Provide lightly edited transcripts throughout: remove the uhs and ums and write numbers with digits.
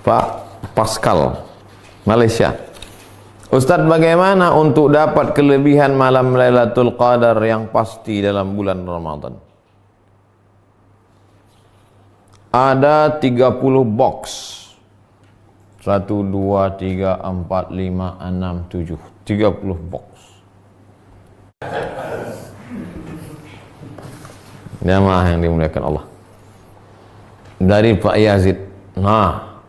Pak Pascal, Malaysia. Ustadz, bagaimana untuk dapat kelebihan malam Lailatul Qadar yang pasti dalam bulan Ramadan? Ada 30 box. 1, 2, 3, 4, 5, 6, 7. 30 box. Jamaah yang dimuliakan Allah. Dari Pak Yazid. Nah,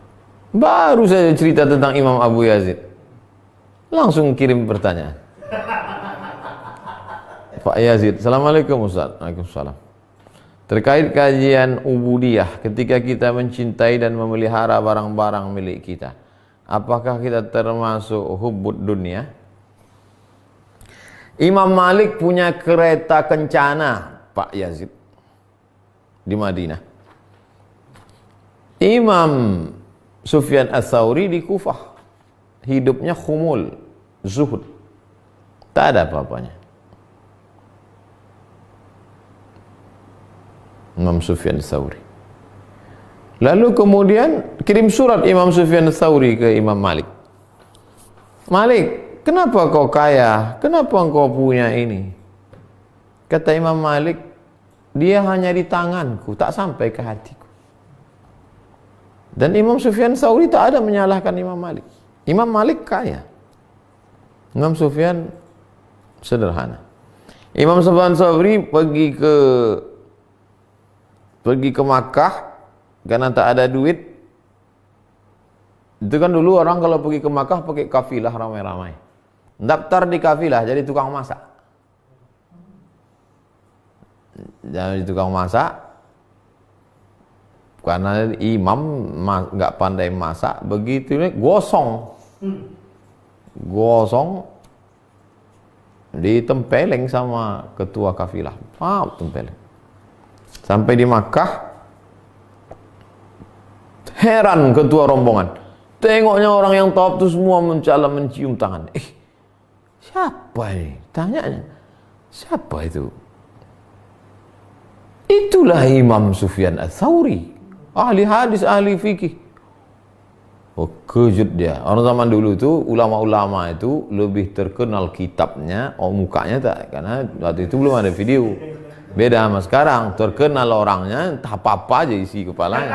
baru saja cerita tentang Imam Abu Yazid, langsung kirim pertanyaan. Pak Yazid, Assalamualaikum Ustaz. Waalaikumsalam. Terkait kajian ubudiyah, ketika kita mencintai dan memelihara barang-barang milik kita, apakah kita termasuk hubbud dunia? Imam Malik punya kereta kencana, Pak Yazid, di Madinah. Imam Sufyan Ats-Tsauri di Kufah, hidupnya khumul, zuhud, tak ada apa-apanya. Imam Sufyan Ats-Tsauri. Lalu kemudian kirim surat Imam Sufyan Ats-Tsauri ke Imam Malik. Malik, kenapa kau kaya? Kenapa kau punya ini? Kata Imam Malik, dia hanya di tanganku, tak sampai ke hatiku. Dan Imam Sufyan Ats-Tsauri tak ada menyalahkan Imam Malik. Imam Malik kaya, Imam Sufyan sederhana. Imam Sufyan Ats-Tsauri pergi ke Makkah karena tak ada duit. Itu kan dulu orang kalau pergi ke Makkah pakai kafilah ramai-ramai. Daftar di kafilah jadi tukang masak. Jadi tukang masak. Karena imam nggak pandai masak, begitu ini gosong ditempeleng sama ketua kafilah. Tempeleng. Sampai di Makkah, heran ketua rombongan. Tengoknya orang yang tawaf itu semua mencium tangan. Siapa ini? Tanyanya, siapa itu? Itulah Imam Sufyan Ats-Tsauri, ahli hadis, ahli fikih. Kejut dia. Orang zaman dulu itu, ulama-ulama itu lebih terkenal kitabnya, mukanya tak, karena waktu itu belum ada video. Beda sama sekarang, terkenal orangnya, entah apa-apa aja isi kepalanya.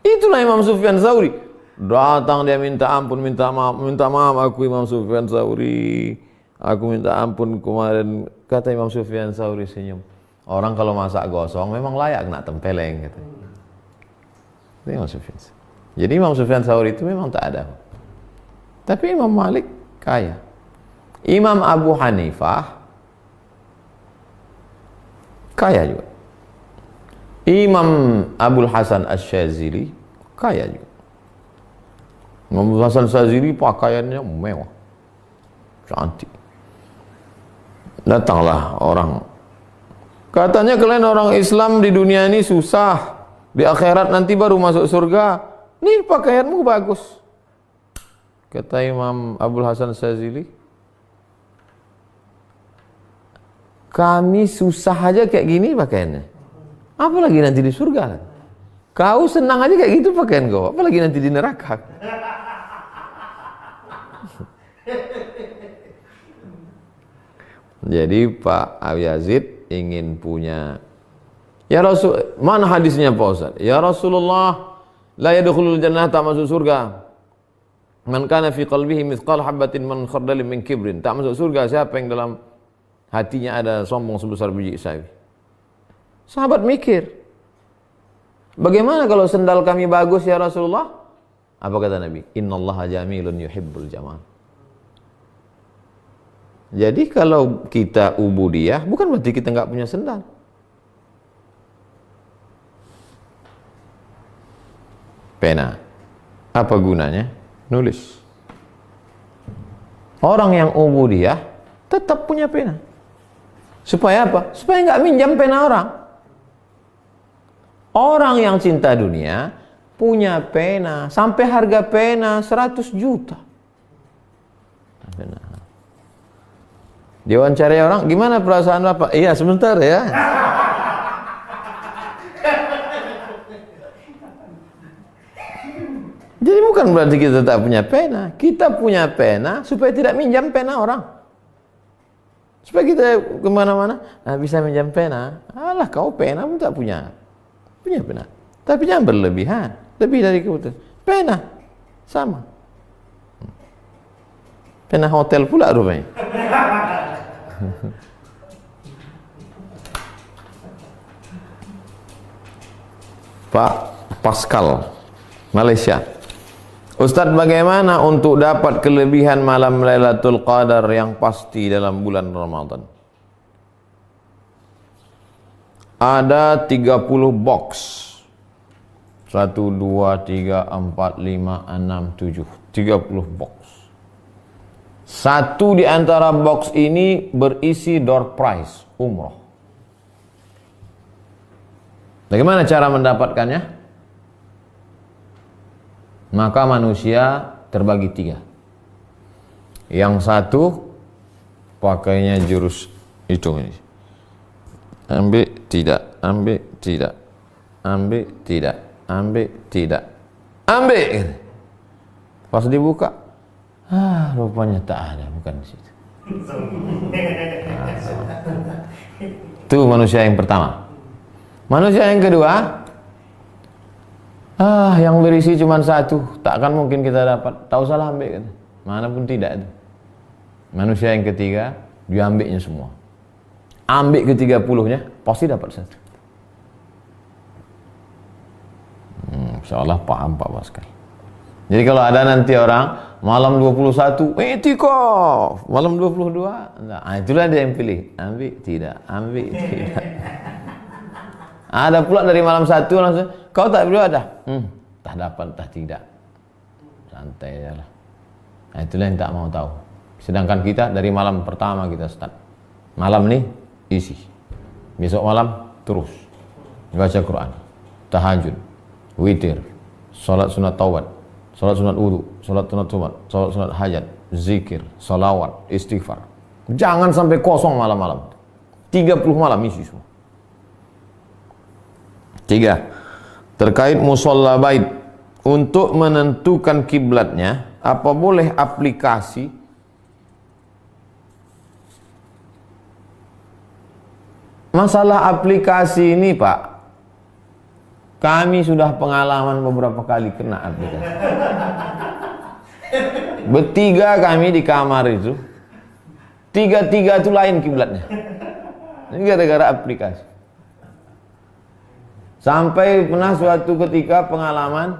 Itulah Imam Sufyan Ats-Tsauri. Datang dia minta ampun, minta maaf aku Imam Sufyan Ats-Tsauri. Aku minta ampun kemarin. Kata Imam Sufyan Ats-Tsauri senyum. Orang kalau masak gosong memang layak kena tempeleng, kata. Itu Imam Sufyan. Jadi Imam Sufyan Ats-Tsauri itu memang tak ada. Tapi Imam Malik kaya. Imam Abu Hanifah kaya juga. Imam Abul Hasan Asy-Syadzili kaya juga. Imam Abul Hasan Asy-Syadzili pakaiannya mewah, cantik. Datanglah orang, katanya kalian orang Islam di dunia ini susah, di akhirat nanti baru masuk surga. Nih pakaianmu bagus. Kata Imam Abul Hasan Asy-Syadzili, kami susah aja kayak gini pakaiannya, apalagi nanti di surga. Kau senang aja kayak gitu pakaian kau, apalagi nanti di neraka. Jadi Pak Abu Yazid ingin punya. Ya Rasul, mana hadisnya Pak Ustaz? Ya Rasulullah, la yadkhulul jannah, tak masuk surga man kana fi qalbihi mithqal habatin min khardalin min kibrin. Tak masuk surga siapa yang dalam hatinya ada sombong sebesar biji sawi. Sahabat mikir, bagaimana kalau sendal kami bagus ya Rasulullah? Apa kata Nabi? Innallaha jamilun yuhibbul jamal. Jadi kalau kita ubudiyah, bukan berarti kita nggak punya sendal. Pena, apa gunanya? Nulis. Orang yang ubudiyah tetap punya pena. Supaya apa? Supaya nggak minjam pena orang. Orang yang cinta dunia punya pena, sampai harga pena 100 juta. Pena. Diwawancarai orang, gimana perasaan Bapak? Iya, sebentar ya. bukan berarti kita tak punya pena. Kita punya pena supaya tidak minjam pena orang. Supaya kita kemana-mana bisa minjam pena. Alah, kau pena pun tak punya. Punya pena. Tapi jangan berlebihan. Lebih dari kebutuhan. Pena. Sama. Pena hotel pula rupanya. Pak Pascal, Malaysia. Ustadz, bagaimana untuk dapat kelebihan malam Lailatul Qadar yang pasti dalam bulan Ramadan? Ada 30 box. 1, 2, 3, 4, 5, 6, 7. 30 box. Satu di antara box ini berisi door prize umroh. Bagaimana cara mendapatkannya? Maka manusia terbagi 3. Yang satu pakainya jurus hitung ini. Ambil tidak, ambil tidak, ambil tidak, ambil tidak, ambil. Pas dibuka, rupanya tak ada, bukan di situ. Itu manusia yang pertama. Manusia yang kedua, yang berisi cuma satu, tak akan mungkin kita dapat. Tak usahlah ambil, kan? Mana pun tidak itu. Manusia yang ketiga, diambilnya semua. Ambil ke-30-nya, pasti dapat satu. Insyaallah paham Pak Pascal. Jadi kalau ada nanti orang malam 21 itikaf, malam 22, itulah dia yang pilih. Ambil tidak, ambil tidak. Ada pula dari malam 1 langsung, kau tak berdua dah? Tak dapat, tak tidak. Santai aja lah. Itulah yang tak mau tahu. Sedangkan kita dari malam pertama kita start. Malam nih isi. Besok malam terus baca Quran, tahajud, witir, salat sunat taubat, salat sunat wudu, salat sunat sunat, salat sunat hajat, zikir, salawat, istighfar. Jangan sampai kosong malam-malam. 30 malam isi semua. 3. Terkait musalla bait, untuk menentukan kiblatnya, apa boleh aplikasi? Masalah aplikasi ini Pak, kami sudah pengalaman beberapa kali kena aplikasi. Bertiga kami di kamar itu, tiga-tiga itu lain kiblatnya. Ini gara-gara aplikasi. Sampai pernah suatu ketika pengalaman,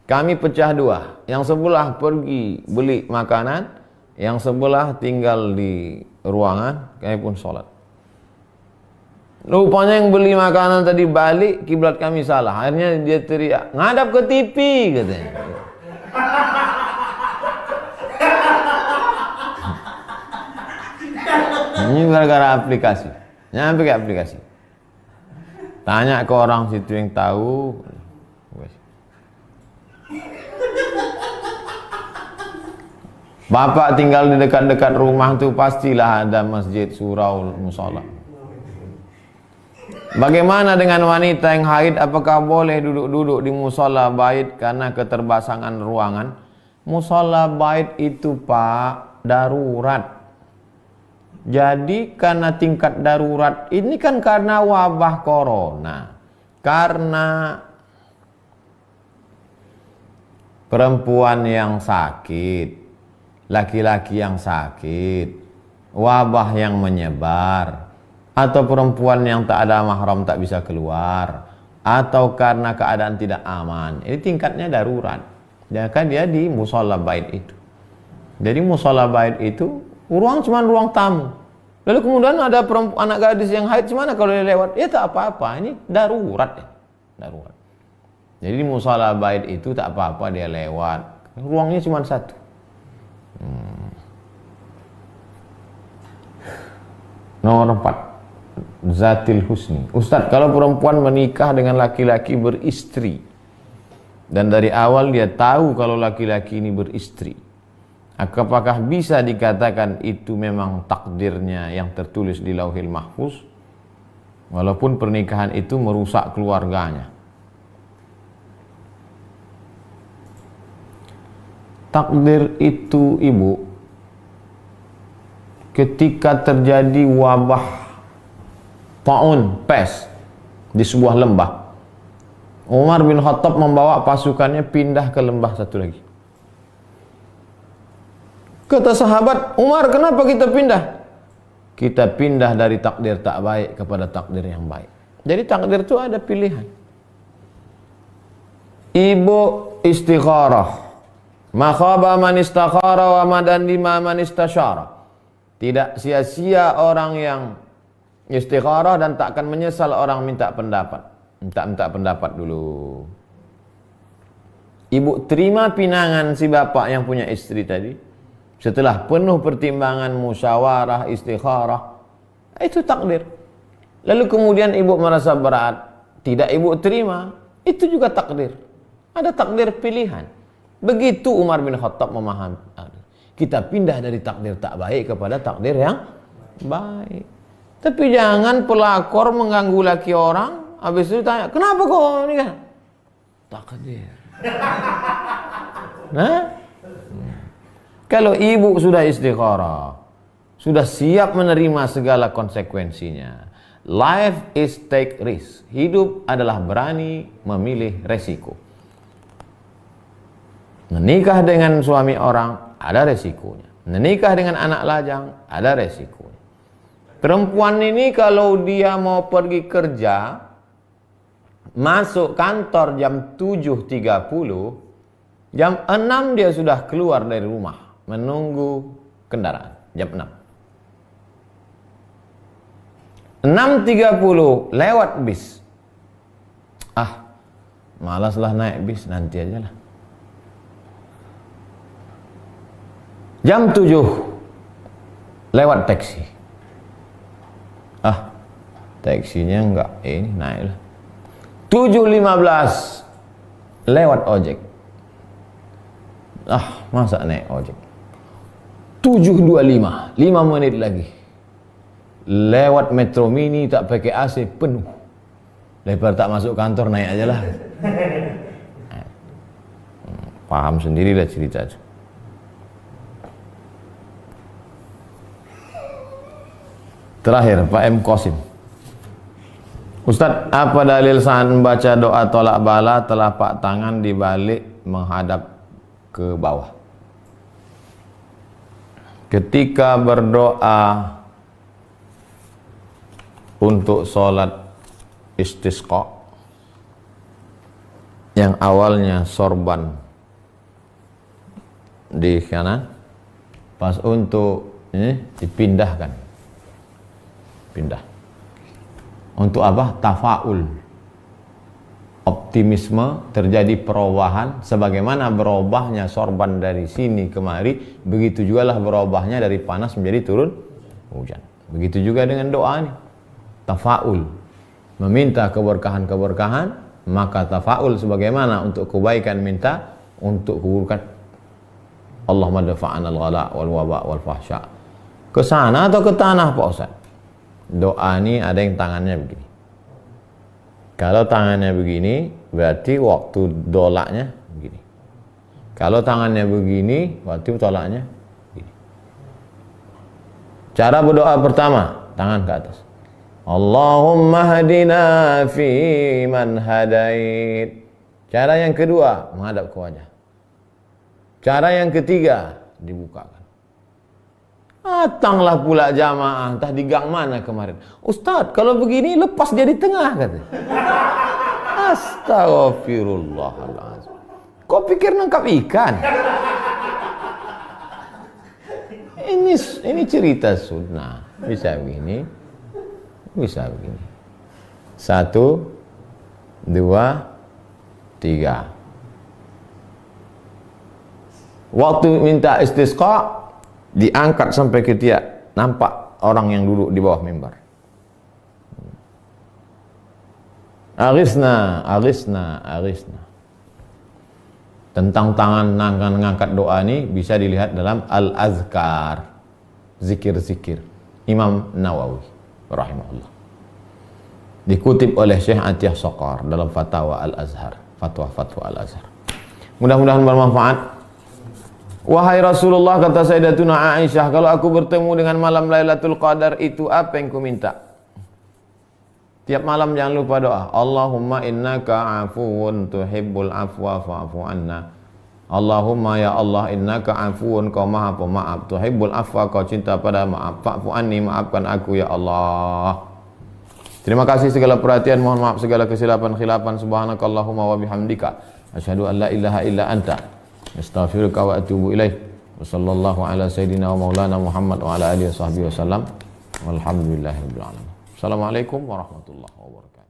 kami pecah dua. Yang sebelah pergi beli makanan, yang sebelah tinggal di ruangan, kami pun sholat. Rupanya yang beli makanan tadi balik, kiblat kami salah. Akhirnya dia teriak, ngadap ke TV katanya. Ini gara-gara aplikasi. Nyampe ke aplikasi. Tanya ke orang situ yang tahu. Bapak tinggal di dekat-dekat rumah tuh pastilah ada masjid, surau, musola. Bagaimana dengan wanita yang haid? Apakah boleh duduk-duduk di musola bait karena keterbasangan ruangan? Musola bait itu Pak darurat. Jadi karena tingkat darurat ini kan karena wabah corona, karena perempuan yang sakit, laki-laki yang sakit, wabah yang menyebar, atau perempuan yang tak ada mahram tak bisa keluar, atau karena keadaan tidak aman. Ini tingkatnya darurat. Ya kan dia di musola bait itu. Jadi musola bait itu ruang cuma ruang tamu. Lalu kemudian ada perempuan, anak gadis yang haid, gimana kalau dia lewat? Ya tak apa-apa, ini darurat ya. Darurat. Jadi di musola bait itu tak apa-apa dia lewat. Ruangnya cuma satu. Nomor 4. Zatil husni. Ustadz, kalau perempuan menikah dengan laki-laki beristri dan dari awal dia tahu kalau laki-laki ini beristri, apakah bisa dikatakan itu memang takdirnya yang tertulis di Lauhil Mahfuz, walaupun pernikahan itu merusak keluarganya? takdir itu ibu, ketika terjadi wabah taun, pes di sebuah lembah, Umar bin Khattab membawa pasukannya pindah ke lembah satu lagi. Kata sahabat, Umar, kenapa kita pindah? Kita pindah dari takdir tak baik kepada takdir yang baik. Jadi takdir itu ada pilihan. Ibu istikharah. Ma khaba man istakhara wa madandima man istasyara. Tidak sia-sia orang yang istikharah dan tak akan menyesal orang minta pendapat. Minta pendapat dulu. Ibu terima pinangan si bapak yang punya istri tadi. Setelah penuh pertimbangan, musyawarah, istikharah. Itu takdir. Lalu kemudian ibu merasa berat. Tidak ibu terima. Itu juga takdir. Ada takdir pilihan. Begitu Umar bin Khattab memahami. Kita pindah dari takdir tak baik kepada takdir yang baik. Tapi jangan pelakor mengganggu laki orang. Habis itu tanya, kenapa kau nikah? Takdir. Nah, kalau ibu sudah istikharah, sudah siap menerima segala konsekuensinya. Life is take risk. Hidup adalah berani memilih resiko. Menikah dengan suami orang ada resikonya. Menikah dengan anak lajang ada resikonya. Perempuan ini kalau dia mau pergi kerja, masuk kantor jam 7.30, jam 6 dia sudah keluar dari rumah menunggu kendaraan jam 6. 6.30 lewat bis. Malaslah naik bis, nanti aja lah. Jam 7 lewat taksi. Taksinya enggak, ini naik lah. 7.15 lewat ojek. Masa naik ojek. 7.25, 5 menit lagi. Lewat metro mini tak pakai AC penuh. Daripada tak masuk kantor, naik aja lah. Paham sendirilah cerita itu. Terakhir, Pak M. Qasim. Ustadz, apa dalil saat membaca doa tolak bala telapak tangan dibalik menghadap ke bawah? Ketika berdoa untuk sholat istisqa yang awalnya sorban di kanan, pas untuk ini dipindahkan. Pindah. Untuk apa? Tafaul. Optimisme, terjadi perubahan. Sebagaimana berubahnya sorban dari sini kemari, begitu juga lah berubahnya dari panas menjadi turun hujan. Begitu juga dengan doa ini. Tafaul. Meminta keberkahan-keberkahan, maka tafaul sebagaimana untuk kebaikan minta, untuk keburukan. Allahumma dafa'ana al-ghala wal waba wal fahsya. Ke sana atau ke tanah Pak Ustaz? Doa ini ada yang tangannya begini. Kalau tangannya begini, berarti waktu dolaknya begini. Kalau tangannya begini, waktu tolaknya begini. Cara berdoa pertama, tangan ke atas. Allahumma hadina fi man hadait. Cara yang kedua, menghadap ke wajah. Cara yang ketiga, dibukakan. Datanglah pula jamaah, entah di gang mana kemarin. Ustadz, kalau begini lepas dia di tengah, kata. Astagfirullahaladzim. Kau pikir nangkap ikan? Ini cerita sunnah. Bisa begini, bisa begini. 1, 2, 3. Waktu minta istisqa, diangkat sampai ke tiak, nampak orang yang duduk di bawah mimbar. Aghithna, aghithna, aghithna. Tentang tangan ngangkat doa ini bisa dilihat dalam Al-Azkar, zikir-zikir Imam Nawawi rahimahullah. Dikutip oleh Syekh Atiyah Saqar dalam Fatwa Al-Azhar, fatwa-fatwa Al-Azhar. Mudah-mudahan bermanfaat. Wahai Rasulullah, kata Sayyidatuna Aisyah, kalau aku bertemu dengan malam Lailatul Qadar itu apa yang ku minta? Tiap malam jangan lupa doa, Allahumma innaka afuwun tuhibbul afwa fa'fu anna. Allahumma ya Allah innaka afuwun, kau maha pemaaf, tuhibbul afwa, kau cinta pada maaf, fa'fu anni, maafkan aku ya Allah. Terima kasih segala perhatian, mohon maaf segala kesilapan-khilapan. Subhanakallahumma wa bihamdika asyhadu an la ilaha illa anta astaghfiruka wa atubu ilaih. Wassallallahu ala sayyidina wa maulana Muhammad wa ala alihi washabbihi wasallam. Walhamdulillahirabbil alamin. Assalamualaikum warahmatullahi wabarakatuh.